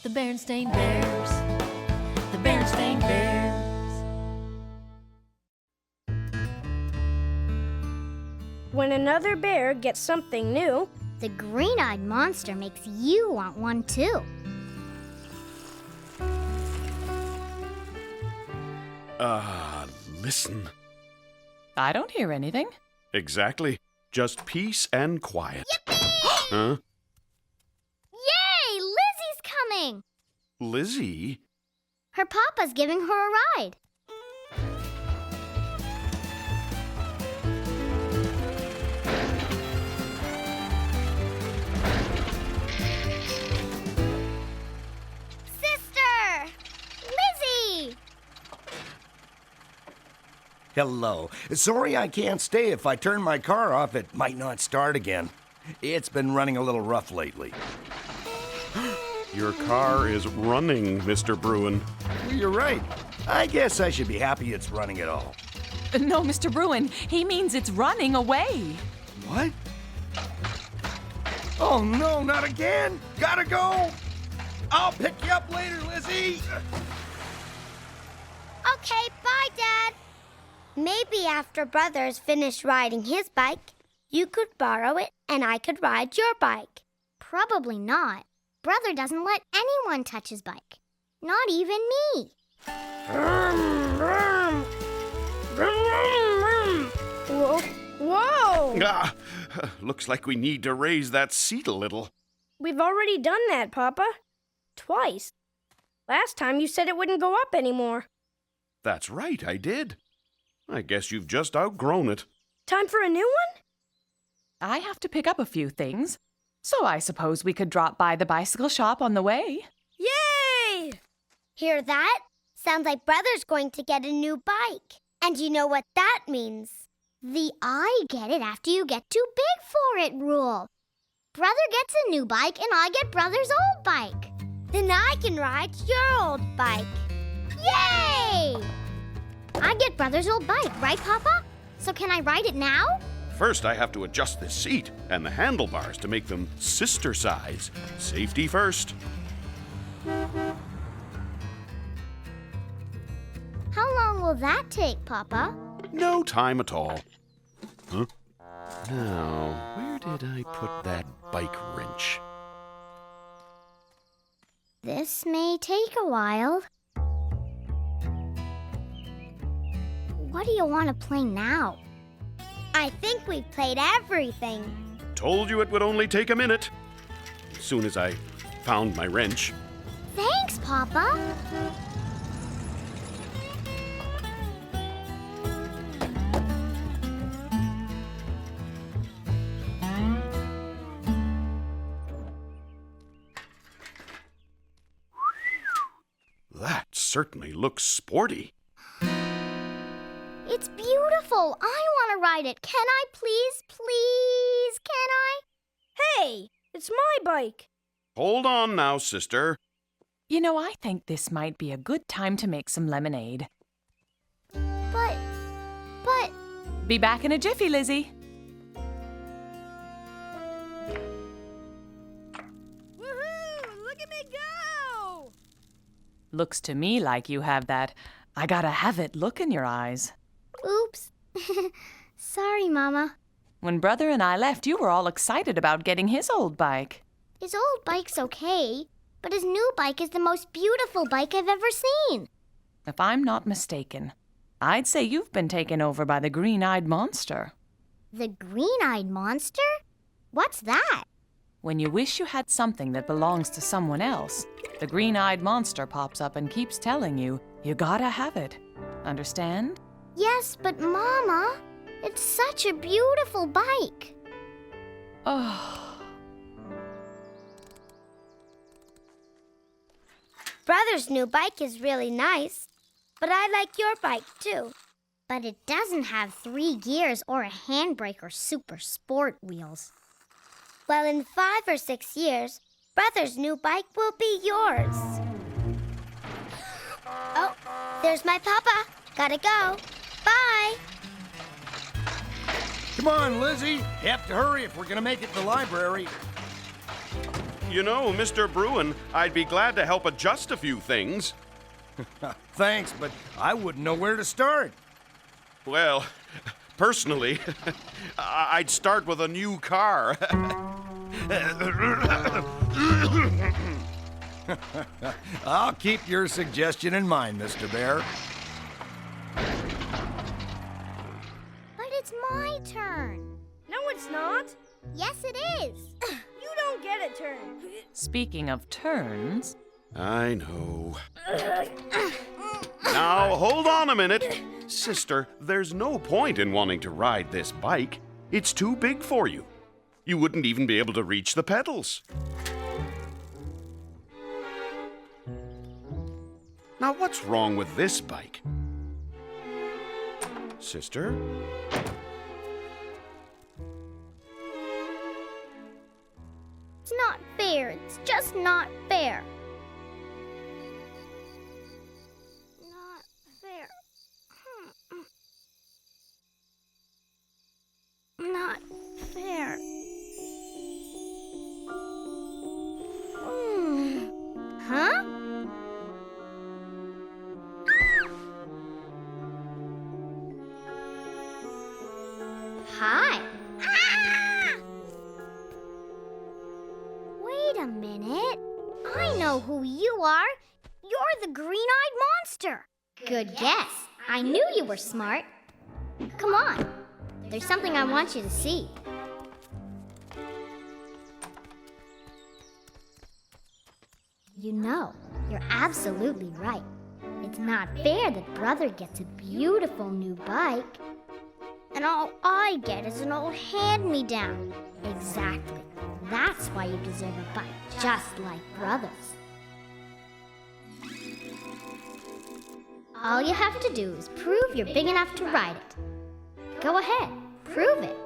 The Berenstain Bears. The Berenstain Bears. When another bear gets something new, the green-eyed monster makes you want one too. Listen. I don't hear anything. Exactly. Just peace and quiet. Yippee! Huh? Yay! Lizzie's coming! Lizzy? Her papa's giving her a ride. Sister! Lizzy! Hello. Sorry I can't stay. If I turn my car off, it might not start again. It's been running a little rough lately. Your car is running, Mr. Bruin. Well, you're right. I guess I should be happy it's running at all. No, Mr. Bruin, he means it's running away. What? Oh no, not again! Gotta go! I'll pick you up later, Lizzy! Okay, bye, Dad. Maybe after Brother's finished riding his bike, you could borrow it and I could ride your bike. Probably not. Brother doesn't let anyone touch his bike. Not even me. Whoa! Whoa! Ah, looks like we need to raise that seat a little. We've already done that, Papa. Twice. Last time you said it wouldn't go up anymore. That's right, I did. I guess you've just outgrown it. Time for a new one? I have to pick up a few things, so I suppose we could drop by the bicycle shop on the way. Yay! Hear that? Sounds like Brother's going to get a new bike. And you know what that means? The I get it after you get too big for it rule. Brother gets a new bike and I get Brother's old bike. Then I can ride your old bike. Yay! I get Brother's old bike, right, Papa? So can I ride it now? First, I have to adjust this seat and the handlebars to make them sister size. Safety first. How long will that take, Papa? No time at all. Huh? Now, where did I put that bike wrench? This may take a while. What do you want to play now? I think we've played everything. Told you it would only take a minute. As soon as I found my wrench. Thanks, Papa. That certainly looks sporty. It's beautiful. I want to ride it. Can I please? Please, can I? Hey, it's my bike. Hold on now, sister. You know, I think this might be a good time to make some lemonade. But... Be back in a jiffy, Lizzy. Woohoo! Look at me go! Looks to me like you have that I gotta have it look in your eyes. Oops. Sorry, Mama. When Brother and I left, you were all excited about getting his old bike. His old bike's okay, but his new bike is the most beautiful bike I've ever seen. If I'm not mistaken, I'd say you've been taken over by the green-eyed monster. The green-eyed monster? What's that? When you wish you had something that belongs to someone else, the green-eyed monster pops up and keeps telling you, you gotta have it. Understand? Yes, but Mama, it's such a beautiful bike. Oh, Brother's new bike is really nice, but I like your bike too. But it doesn't have 3 gears or a handbrake or super sport wheels. Well, in 5 or 6 years, Brother's new bike will be yours. Oh, there's my papa. Gotta go. Bye. Come on, Lizzy. Have to hurry if we're gonna make it to the library. You know, Mr. Bruin, I'd be glad to help adjust a few things. Thanks, but I wouldn't know where to start. Well, personally, I'd start with a new car. I'll keep your suggestion in mind, Mr. Bear. But it's my turn. No, it's not. Yes, it is. You don't get a turn. Speaking of turns, I know. Now, hold on a minute. Sister, there's no point in wanting to ride this bike. It's too big for you. You wouldn't even be able to reach the pedals. Now, what's wrong with this bike? Sister? It's not fair. It's just not fair. Not fair. Not fair. Huh? Hi. Ah! Wait a minute. I know who you are. You're the green-eyed monster. Good guess. I knew you were smart. Come on. There's something I want you to see. You know, you're absolutely right. It's not fair that Brother gets a beautiful new bike, and all I get is an old hand-me-down. Exactly. That's why you deserve a bike, just like Brother's. All you have to do is prove you're big enough to ride it. Go ahead, prove it.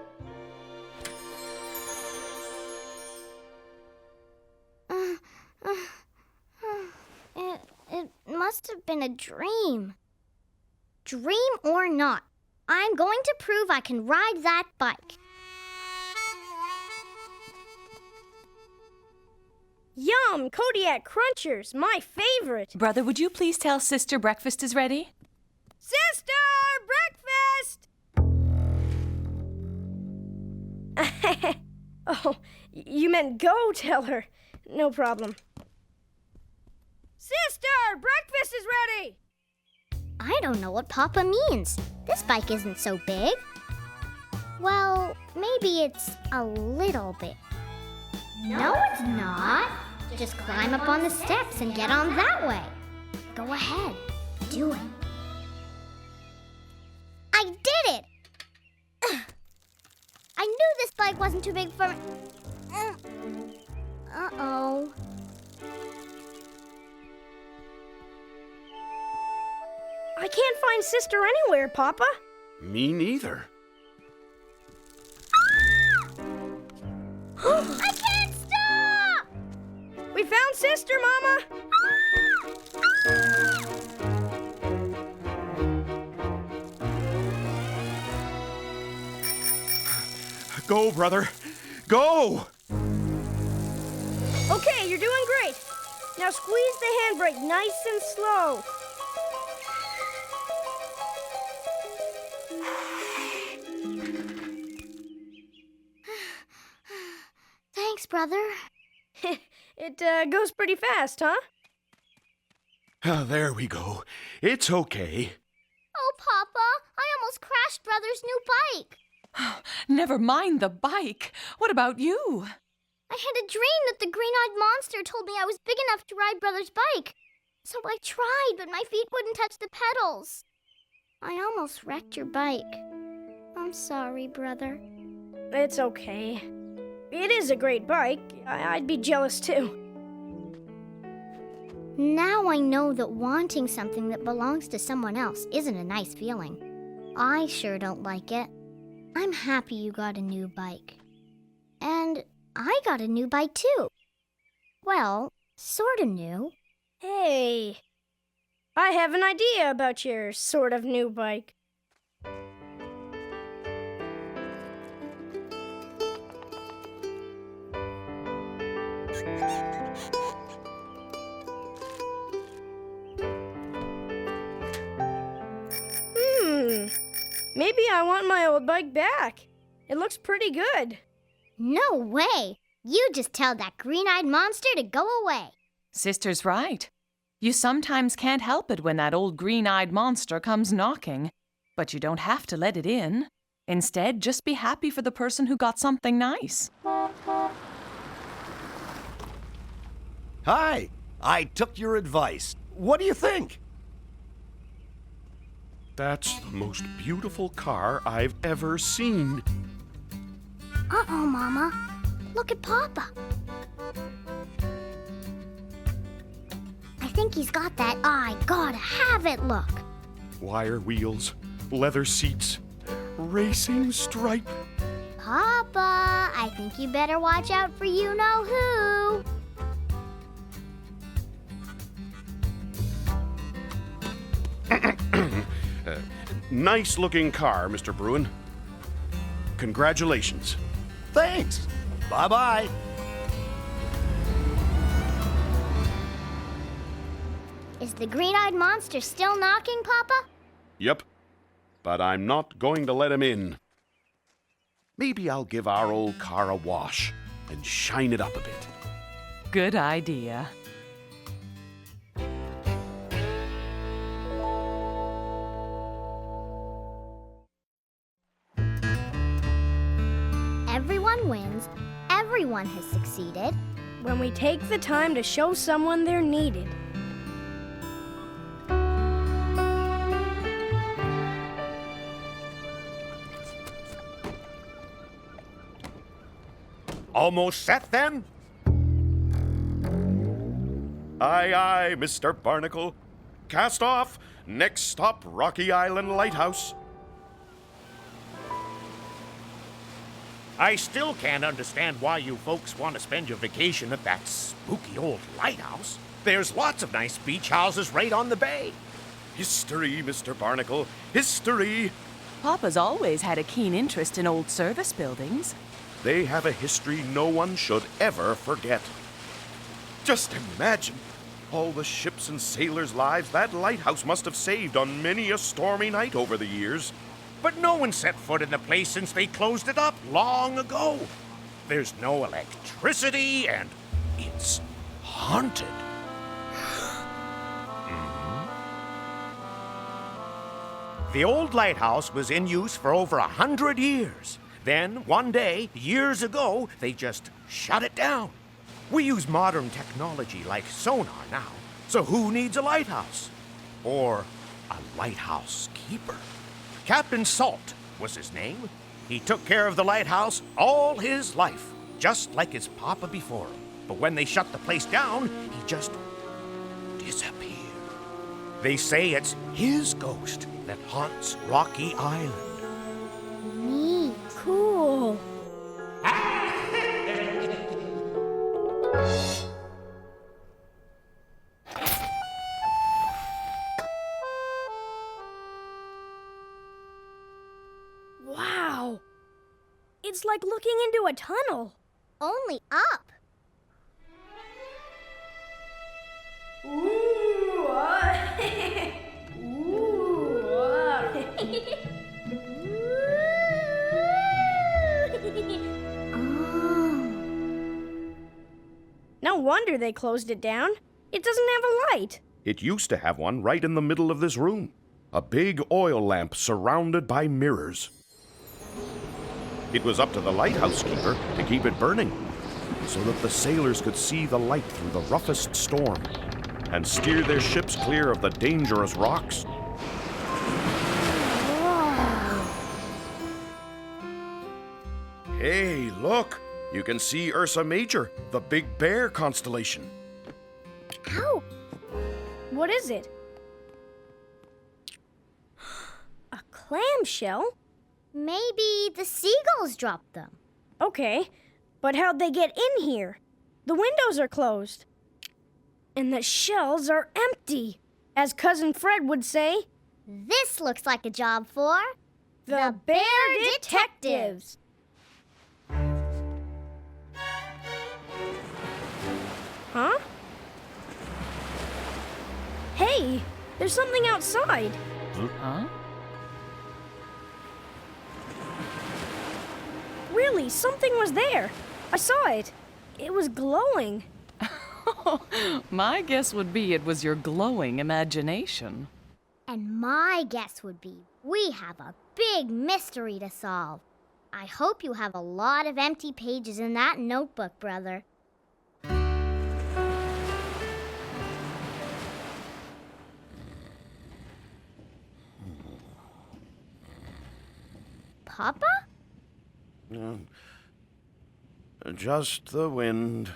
It must have been a dream. Dream or not, I'm going to prove I can ride that bike. Yum! Kodiak Crunchers, my favorite. Brother, would you please tell Sister breakfast is ready? Sister, breakfast! Oh, you meant go tell her. No problem. Sister, breakfast is ready! I don't know what Papa means. This bike isn't so big. Well, maybe it's a little bit. No, it's not. Just climb up on the steps and get on that way. Go ahead. Do it. I did it! I knew this bike wasn't too big for me. Uh-oh. I can't find Sister anywhere, Papa. Me neither. I can't stop! We found Sister, Mama! Go, brother. Go! Okay, you're doing great. Now squeeze the handbrake nice and slow. Thanks, brother. It goes pretty fast, huh? Ah, there we go. It's okay. Oh, Papa, I almost crashed Brother's new bike. Never mind the bike. What about you? I had a dream that the green-eyed monster told me I was big enough to ride Brother's bike. So I tried, but my feet wouldn't touch the pedals. I almost wrecked your bike. I'm sorry, Brother. It's okay. It is a great bike. I'd be jealous too. Now I know that wanting something that belongs to someone else isn't a nice feeling. I sure don't like it. I'm happy you got a new bike. And I got a new bike too. Well, sort of new. Hey, I have an idea about your sort of new bike. Maybe I want my old bike back. It looks pretty good. No way! You just tell that green-eyed monster to go away. Sister's right. You sometimes can't help it when that old green-eyed monster comes knocking. But you don't have to let it in. Instead, just be happy for the person who got something nice. Hi, I took your advice. What do you think? That's the most beautiful car I've ever seen. Uh-oh, Mama. Look at Papa. I think he's got that I gotta have it look. Wire wheels, leather seats, racing stripe. Papa, I think you better watch out for you-know-who. Nice looking car, Mr. Bruin. Congratulations. Thanks. Bye-bye. Is the green-eyed monster still knocking, Papa? Yep, but I'm not going to let him in. Maybe I'll give our old car a wash and shine it up a bit. Good idea. Everyone wins. Everyone has succeeded. When we take the time to show someone they're needed. Almost set, then? Aye, aye, Mr. Barnacle. Cast off. Next stop, Rocky Island Lighthouse. I still can't understand why you folks want to spend your vacation at that spooky old lighthouse. There's lots of nice beach houses right on the bay. History, Mr. Barnacle. History. Papa's always had a keen interest in old service buildings. They have a history no one should ever forget. Just imagine all the ships and sailors' lives that lighthouse must have saved on many a stormy night over the years. But no one set foot in the place since they closed it up long ago. There's no electricity, and it's haunted. The old lighthouse was in use for over 100 years. Then, one day, years ago, they just shut it down. We use modern technology like sonar now, so who needs a lighthouse? Or a lighthouse keeper? Captain Salt was his name. He took care of the lighthouse all his life, just like his papa before him. But when they shut the place down, he just disappeared. They say it's his ghost that haunts Rocky Island. Neat. Cool. Wow. It's like looking into a tunnel. Only up. Ooh. No wonder they closed it down. It doesn't have a light. It used to have one right in the middle of this room. A big oil lamp surrounded by mirrors. It was up to the lighthouse keeper to keep it burning, so that the sailors could see the light through the roughest storm and steer their ships clear of the dangerous rocks. Hey, look! You can see Ursa Major, the Big Bear constellation. Ow! What is it? A clamshell? Maybe the seagulls dropped them. Okay, but how'd they get in here? The windows are closed. And the shells are empty, as Cousin Fred would say. This looks like a job for The Bear Detectives. Huh? Hey, there's something outside. Huh? Really, something was there. I saw it. It was glowing. My guess would be it was your glowing imagination. And my guess would be we have a big mystery to solve. I hope you have a lot of empty pages in that notebook, brother. Papa? Just the wind.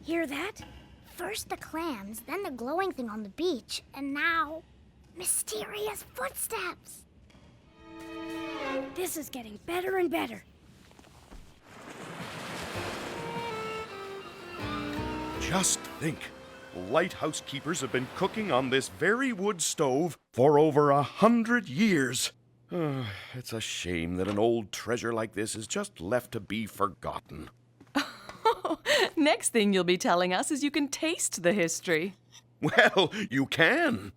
Hear that? First the clams, then the glowing thing on the beach, and now mysterious footsteps. This is getting better and better. Just think. Lighthouse keepers have been cooking on this very wood stove for over 100 years. It's a shame that an old treasure like this is just left to be forgotten. Next thing you'll be telling us is you can taste the history. Well, you can.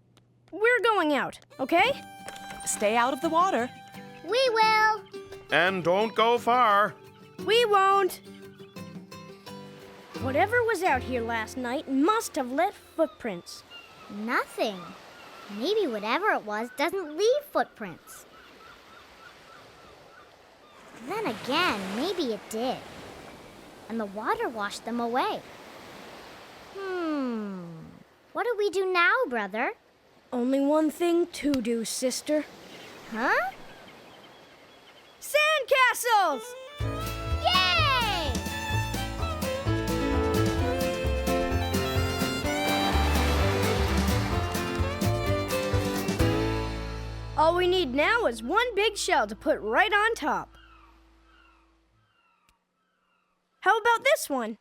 We're going out, okay? Stay out of the water. We will. And don't go far. We won't. Whatever was out here last night must have left footprints. Nothing. Maybe whatever it was doesn't leave footprints. Then again, maybe it did. And the water washed them away. What do we do now, brother? Only one thing to do, sister. Huh? Sandcastles! Yay! All we need now is one big shell to put right on top. How about this one?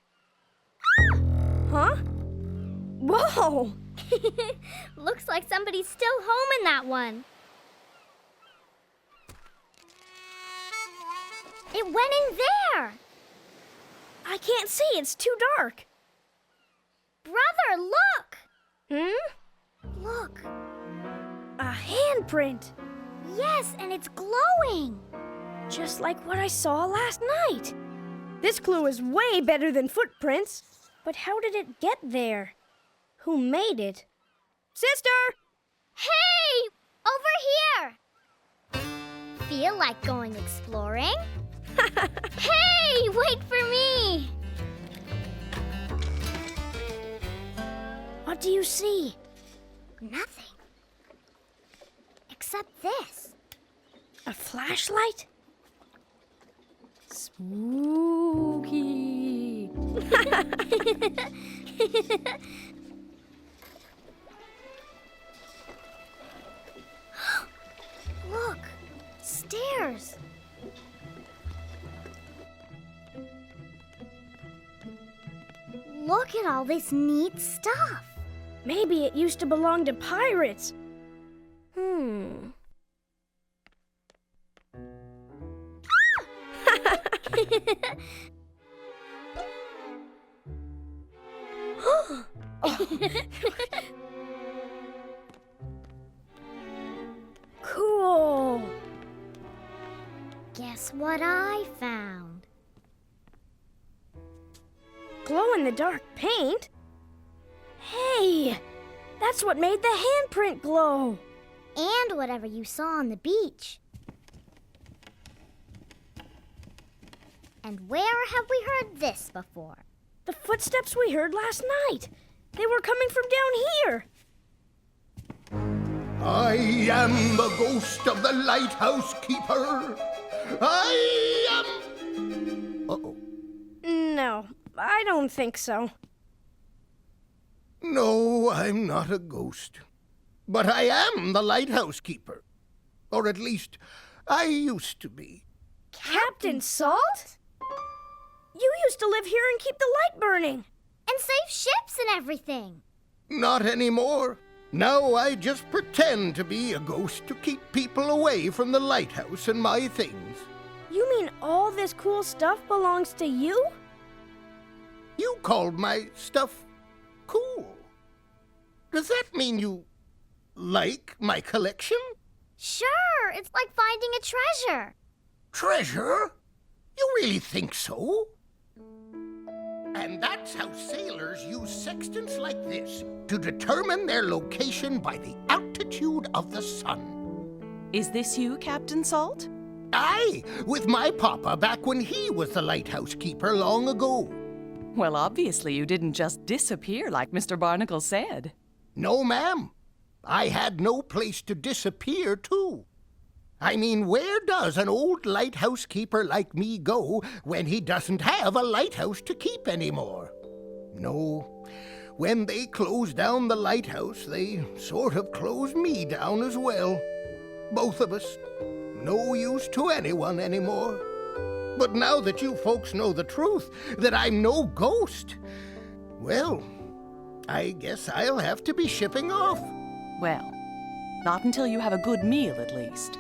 Huh? Whoa! Looks like somebody's still home in that one. It went in there. I can't see, it's too dark. Brother, look! Look. A handprint, Yes, and it's glowing. just like what I saw last night. This clue is way better than footprints. But how did it get there? Who made it? Sister! Hey! Over here! Feel like going exploring? Hey! Wait for me! What do you see? Nothing. Except this. A flashlight? Spooky. Look! Stairs! Look at all this neat stuff. Maybe it used to belong to pirates. Cool. Guess what I found? Glow-in-the-dark paint? Hey, that's what made the handprint glow. And whatever you saw on the beach. And where have we heard this before? The footsteps we heard last night. They were coming from down here. I am the ghost of the Lighthouse Keeper. I am... Uh-oh. No, I don't think so. No, I'm not a ghost. But I am the Lighthouse Keeper. Or at least, I used to be. Captain Salt? You used to live here and keep the light burning. And save ships and everything. Not anymore. Now I just pretend to be a ghost to keep people away from the lighthouse and my things. You mean all this cool stuff belongs to you? You called my stuff cool. Does that mean you Like my collection? Sure, it's like finding a treasure. Treasure? You really think so? And that's how sailors use sextants like this to determine their location by the altitude of the sun. Is this you, Captain Salt? Aye, with my papa back when he was the lighthouse keeper long ago. Well, obviously you didn't just disappear like Mr. Barnacle said. No, ma'am. I had no place to disappear, too. I mean, where does an old lighthouse keeper like me go when he doesn't have a lighthouse to keep anymore? No, when they closed down the lighthouse, they sort of closed me down as well. Both of us. No use to anyone anymore. But now that you folks know the truth, that I'm no ghost, well, I guess I'll have to be shipping off. Well, not until you have a good meal, at least.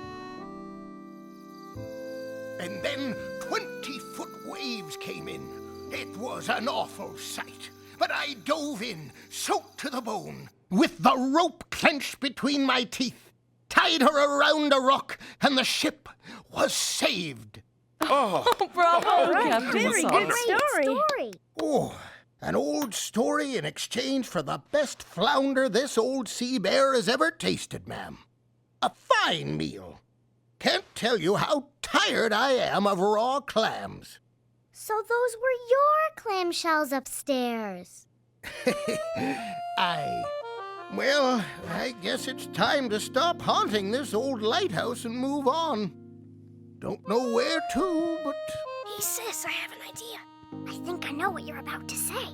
And then 20-foot waves came in. It was an awful sight. But I dove in, soaked to the bone, with the rope clenched between my teeth, tied her around a rock, and the ship was saved. Bravo, Captain Very Salt. good Great story. Oh, an old story in exchange for the best flounder this old sea bear has ever tasted, ma'am. A fine meal. Can't tell you how tired I am of raw clams. So those were your clamshells upstairs. Well, I guess it's time to stop haunting this old lighthouse and move on. Don't know where to, but... Hey, sis, I have an idea. I think I know what you're about to say.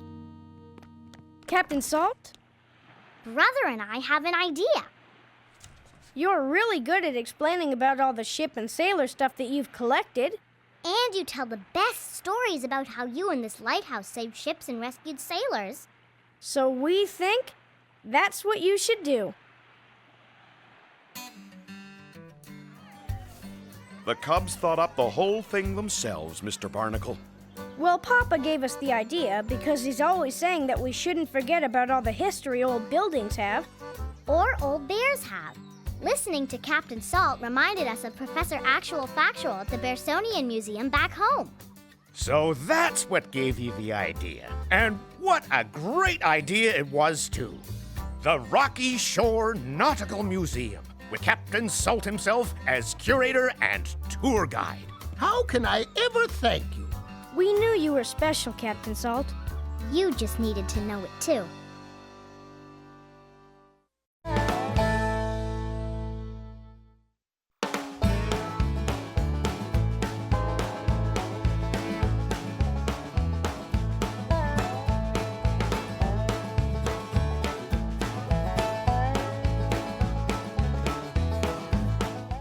Captain Salt, Brother and I have an idea. you're really good at explaining about all the ship and sailor stuff that you've collected. And you tell the best stories about how you and this lighthouse saved ships and rescued sailors. So we think that's what you should do. The Cubs thought up the whole thing themselves, Mr. Barnacle. Well, Papa gave us the idea because he's always saying that we shouldn't forget about all the history old buildings have. Or old bears have. Listening to Captain Salt reminded us of Professor Actual Factual at the Berenstain Museum back home. So that's what gave you the idea. And what a great idea it was, too. The Rocky Shore Nautical Museum, with Captain Salt himself as curator and tour guide. How can I ever thank you? We knew you were special, Captain Salt. You just needed to know it too.